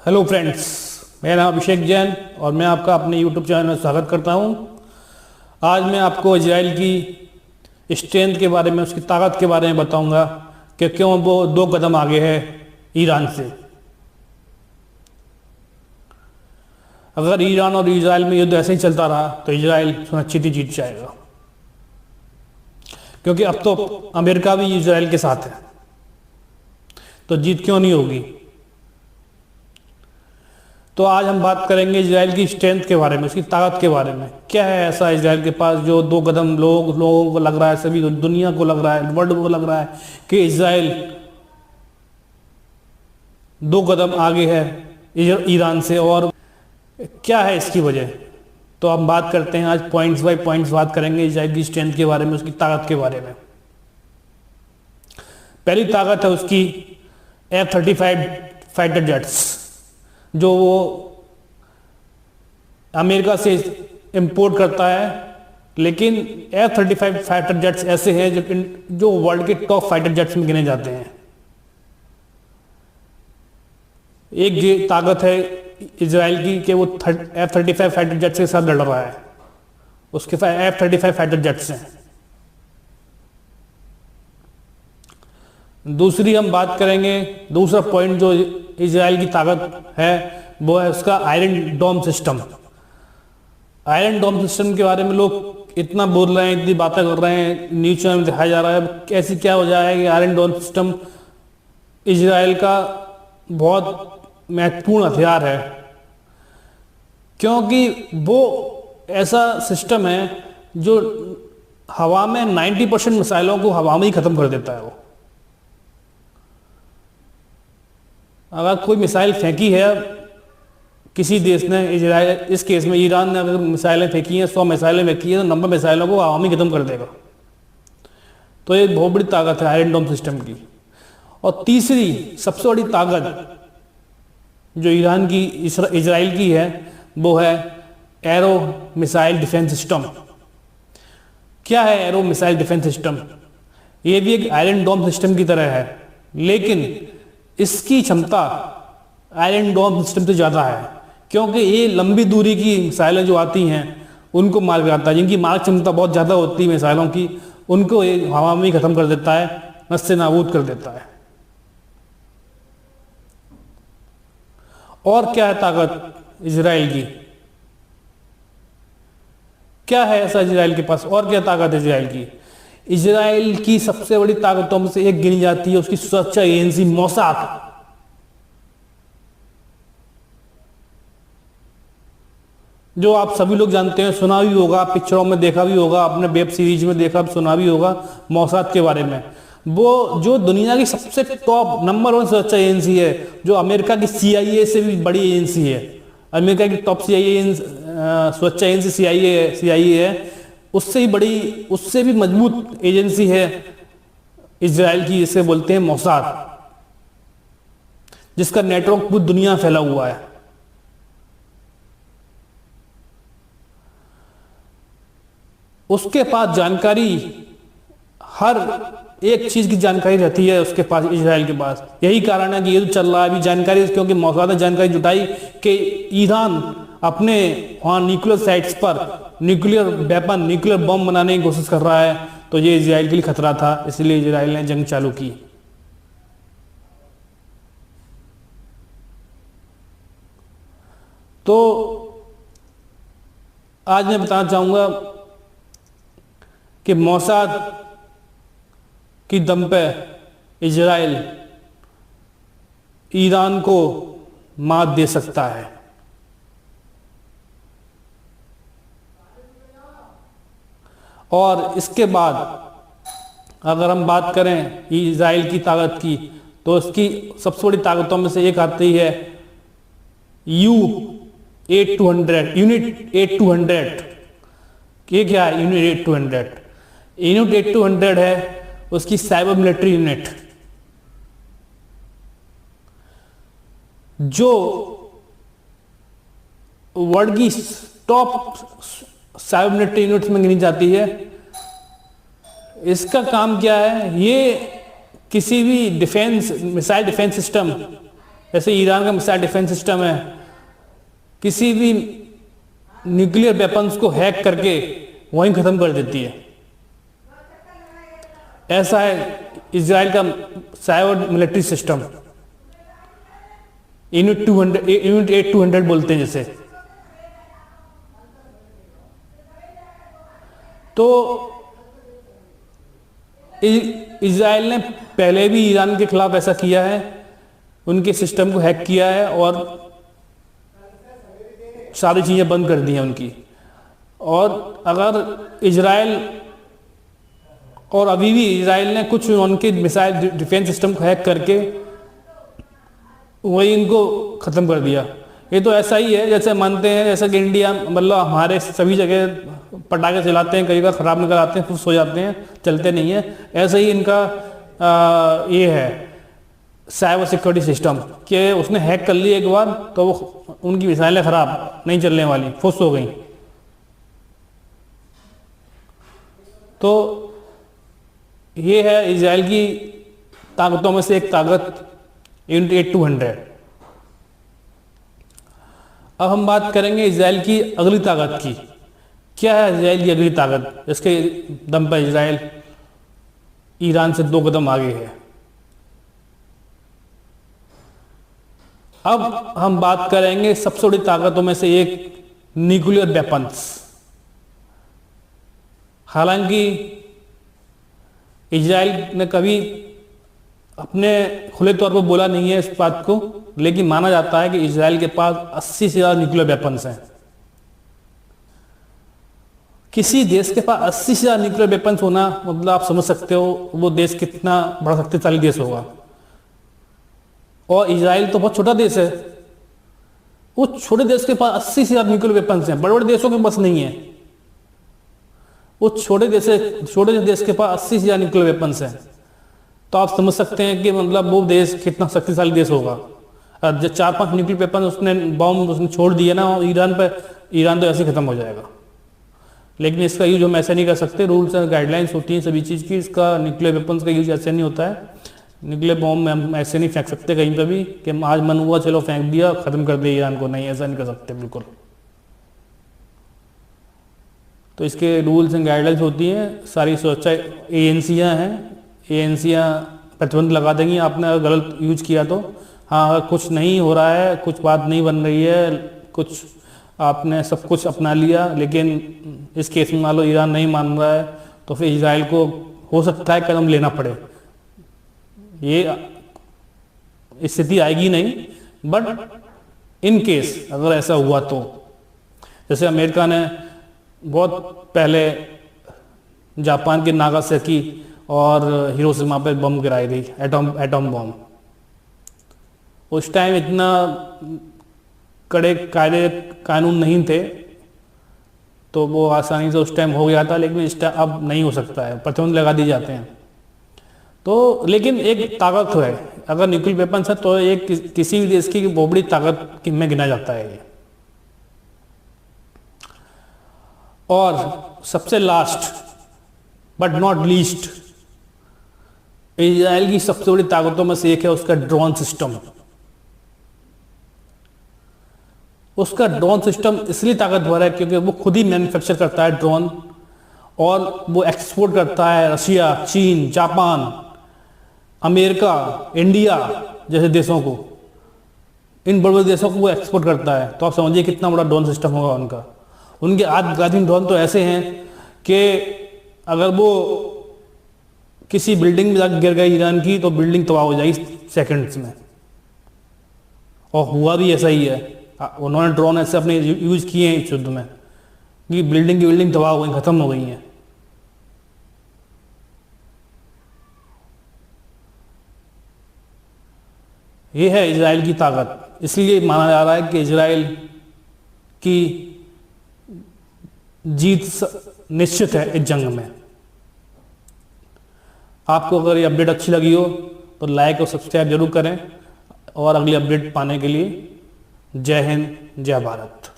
Hello friends, मेरा नाम अभिषेक जैन और मैं आपका अपने यूट्यूब चैनल में स्वागत करता हूं। आज मैं आपको इजराइल की स्ट्रेंथ के बारे में, उसकी ताकत के बारे में बताऊंगा कि क्यों वो 2 कदम आगे है ईरान से। अगर ईरान और इजराइल में युद्ध ऐसे ही चलता रहा तो इजराइल सुनिश्चित ही जीत जाएगा, क्योंकि अब तो अमेरिका भी इजराइल के साथ है, तो जीत क्यों नहीं होगी। तो आज हम बात करेंगे इजराइल की स्ट्रेंथ के बारे में, उसकी ताकत के बारे में। क्या है ऐसा इजराइल के पास जो 2 कदम लोगों को लग रहा है, सभी दुनिया को लग रहा है, वर्ल्ड को लग रहा है कि इजराइल 2 कदम आगे है ईरान से। और क्या है इसकी वजह, तो हम बात करते हैं आज पॉइंट्स बाय पॉइंट्स बात करेंगे इजराइल की स्ट्रेंथ के बारे में, उसकी ताकत के बारे में। पहली ताकत है उसकी F-35 फाइटर जेट्स, जो वो अमेरिका से इंपोर्ट करता है। लेकिन F-35 फाइटर जेट्स ऐसे हैं जो वर्ल्ड के टॉप फाइटर जेट्स में गिने जाते हैं। एक ये ताकत है इजराइल की कि वो F-35 फाइटर जेट्स के साथ लड़ रहा है, उसके साथ F-35 फाइटर जेट्स हैं। दूसरी हम बात करेंगे, दूसरा पॉइंट जो इजराइल की ताकत है वो है उसका आयरन डोम सिस्टम। आयरन डोम सिस्टम के बारे में लोग इतना बोल रहे हैं, इतनी बातें कर रहे हैं, न्यूज चैनल में दिखाया जा रहा है कैसी क्या हो जाए कि आयरन डोम सिस्टम इजराइल का बहुत महत्वपूर्ण हथियार है, क्योंकि वो ऐसा सिस्टम है जो हवा में 90% मिसाइलों को हवा में ही खत्म कर देता है। वो अगर कोई मिसाइल फेंकी है किसी देश ने, इजराइल इस केस में ईरान ने अगर मिसाइलें फेंकी हैं, 100 मिसाइलें फेंकी हैं, तो 90 मिसाइलों को हवा में खत्म कर देगा। तो एक बहुत बड़ी ताकत है आयरन डोम सिस्टम की। और तीसरी सबसे बड़ी ताकत जो ईरान की इजराइल की है वो है एरो मिसाइल डिफेंस सिस्टम। क्या है एरो मिसाइल डिफेंस सिस्टम? ये भी एक आयरन डोम सिस्टम की तरह है, लेकिन इसकी क्षमता आयरन डोम सिस्टम से ज़्यादा है, क्योंकि ये लंबी दूरी की मिसाइलें जो आती हैं उनको मार गिराता है। जिनकी मार क्षमता बहुत ज़्यादा होती है मिसाइलों की, उनको ये हवा में ही ख़त्म कर देता है, नस्ते नाबूद कर देता है। और क्या है ताकत इजराइल की? क्या है ऐसा इजराइल के पास, और क्या ताकत है इजराइल की? इजराइल की सबसे बड़ी ताकतों में से एक गिनी जाती है उसकी सुरक्षा एजेंसी मोसाद। जो आप सभी लोग जानते हैं, सुना भी होगा, पिक्चरों में देखा भी होगा, अपने वेब सीरीज में देखा सुना भी होगा मोसाद के बारे में। वो जो दुनिया की सबसे टॉप नंबर 1 सुरक्षा एजेंसी है, जो अमेरिका की CIA से भी बड़ी एजेंसी है। अमेरिका की टॉप सुरक्षा एजेंसी CIA है, उससे ही बड़ी, उससे भी मजबूत एजेंसी है इजराइल की, जिसे बोलते हैं मोसाद, जिसका नेटवर्क पूरी दुनिया में फैला हुआ है। उसके पास जानकारी, हर एक चीज की जानकारी रहती है उसके पास, इजराइल के पास। यही कारण है कि ये चल रहा है अभी जानकारी, क्योंकि मोसाद ने जानकारी जुटाई कि ईरान अपने वहाँ न्यूक्लियर साइट्स पर न्यूक्लियर वेपन, न्यूक्लियर बम बनाने की कोशिश कर रहा है। तो ये इजराइल के लिए खतरा था, इसलिए इजराइल ने जंग चालू की। तो आज मैं बताना चाहूंगा कि मोसाद की दम पे इजराइल ईरान को मात दे सकता है। और इसके बाद अगर हम बात करें इजराइल की ताकत की, तो इसकी सबसे बड़ी ताकतों में से एक आती है यूनिट 8-200। ये क्या है यूनिट 8-200? यूनिट 8-200 है उसकी साइबर मिलिट्री यूनिट, जो वर्ल्ड की टॉप साइबर मिलिट्री यूनिट्स में गिनी जाती है। इसका काम क्या है? ये किसी भी डिफेंस, मिसाइल डिफेंस सिस्टम जैसे ईरान का मिसाइल डिफेंस सिस्टम है, किसी भी न्यूक्लियर वेपन्स को हैक करके वहीं खत्म कर देती है। ऐसा है इजराइल का साइबर मिलिट्री सिस्टम, यूनिट 8-200 बोलते हैं जैसे। तो इजराइल ने पहले भी ईरान के खिलाफ ऐसा किया है, उनके सिस्टम को हैक किया है और सारी चीज़ें बंद कर दी हैं उनकी। और अगर इजराइल, और अभी भी इजराइल ने कुछ उनके मिसाइल डिफेंस सिस्टम को हैक करके वही इनको ख़त्म कर दिया। ये तो ऐसा ही है जैसे मानते हैं, जैसे कि इंडिया मतलब हमारे सभी जगह पटाखे चलाते हैं, कई बार ख़राब निकल आते हैं, फुस हो जाते हैं, चलते नहीं है। ऐसा ही इनका ये है साइबर सिक्योरिटी सिस्टम, कि उसने हैक कर लिया एक बार तो वो उनकी मिसाइलें ख़राब नहीं चलने वाली, फुस हो गई। तो ये है इजराइल की ताकतों में से एक ताकत, यूनिट 8-200। अब हम बात करेंगे इजराइल की अगली ताकत की। क्या है इजराइल की अगली ताकत, जिसके दम पर इजराइल ईरान से 2 कदम आगे है। अब हम बात करेंगे सबसे बड़ी ताकतों में से एक, न्यूक्लियर वेपन्स। हालांकि इजराइल ने कभी अपने खुले तौर पर बोला नहीं है इस बात को, लेकिन माना जाता है कि इजराइल के पास 80 से ज़्यादा न्यूक्लियर वेपन्स हैं। किसी देश के पास 80 से ज़्यादा न्यूक्लियर वेपन्स होना मतलब आप समझ सकते हो वो देश कितना बड़ा शक्तिशाली देश होगा। और इजराइल तो बहुत छोटा देश है, वो छोटे देश के पास 80 से ज़्यादा न्यूक्लियर वेपन्स हैं, बड़े बड़े देशों के पास नहीं है। वो छोटे देश के पास 80 से ज़्यादा न्यूक्लियर वेपन्स हैं, तो आप समझ सकते हैं कि मतलब वो देश कितना शक्तिशाली देश होगा। जब 4-5 न्यूक्लियर वेपन उसने बॉम्ब उसने छोड़ दिए ना ईरान पर, ईरान तो ऐसे ही खत्म हो जाएगा। लेकिन इसका यूज हम ऐसे नहीं कर सकते, रूल्स एंड गाइडलाइंस होती हैं सभी चीज़ की। इसका न्यूक्लियर वेपन्स का यूज ऐसे नहीं होता है, न्यूक्लियर बॉम्ब हम ऐसे नहीं फेंक सकते कहीं पर भी कि आज मन हुआ चलो फेंक दिया खत्म कर दिया ईरान को, नहीं ऐसा नहीं कर सकते बिल्कुल। तो इसके रूल्स एंड गाइडलाइंस होती हैं, सारी सुरक्षा एजेंसियाँ हैं, एजेंसियाँ प्रतिबंध लगा देंगी आपने अगर गलत यूज किया तो। हाँ, अगर कुछ नहीं हो रहा है, कुछ बात नहीं बन रही है, कुछ आपने सब कुछ अपना लिया, लेकिन इस केस में मान लो ईरान नहीं मान रहा है, तो फिर इजराइल को हो सकता है कदम लेना पड़े। ये स्थिति आएगी नहीं, बट इन केस अगर ऐसा हुआ तो, जैसे अमेरिका ने बहुत पहले जापान के नागासाकी और हिरोशिमा पे बम गिराई थी, एटम बम। उस टाइम इतना कड़े कायदे कानून नहीं थे, तो वो आसानी से उस टाइम हो गया था, लेकिन इस टाइम अब नहीं हो सकता है, प्रतिबंध लगा दिए जाते हैं। तो लेकिन एक ताकत है, अगर न्यूक्लियर वेपन्स है तो एक किसी भी देश की बहुत बड़ी ताकत में गिना जाता है ये। और सबसे last but not least, Israel की सबसे बड़ी ताकतों में से एक है उसका ड्रोन सिस्टम। उसका ड्रोन सिस्टम इसलिए ताकतवर है क्योंकि वो खुद ही मैन्युफैक्चर करता है ड्रोन, और वो एक्सपोर्ट करता है रशिया, चीन, जापान, अमेरिका, इंडिया जैसे देशों को, इन बड़े बड़े देशों को वो एक्सपोर्ट करता है। तो आप समझिए कितना बड़ा ड्रोन सिस्टम होगा उनका। उनके आत्मघाती ड्रोन तो ऐसे हैं कि अगर वो किसी बिल्डिंग में जाकर गिर गई ईरान की, तो बिल्डिंग तबाह हो जाएगी सेकंड्स में। और हुआ भी ऐसा ही है, उन्होंने ड्रोन ऐसे अपने यूज किए हैं इस युद्ध में कि बिल्डिंग की बिल्डिंग तबाह हो गई, खत्म हो गई हैं। ये है इजराइल की ताकत। इसलिए माना जा रहा है कि इजराइल की जीत निश्चित है इस जंग में। आपको अगर ये अपडेट अच्छी लगी हो तो लाइक और सब्सक्राइब जरूर करें, और अगली अपडेट पाने के लिए जय हिंद, जय भारत।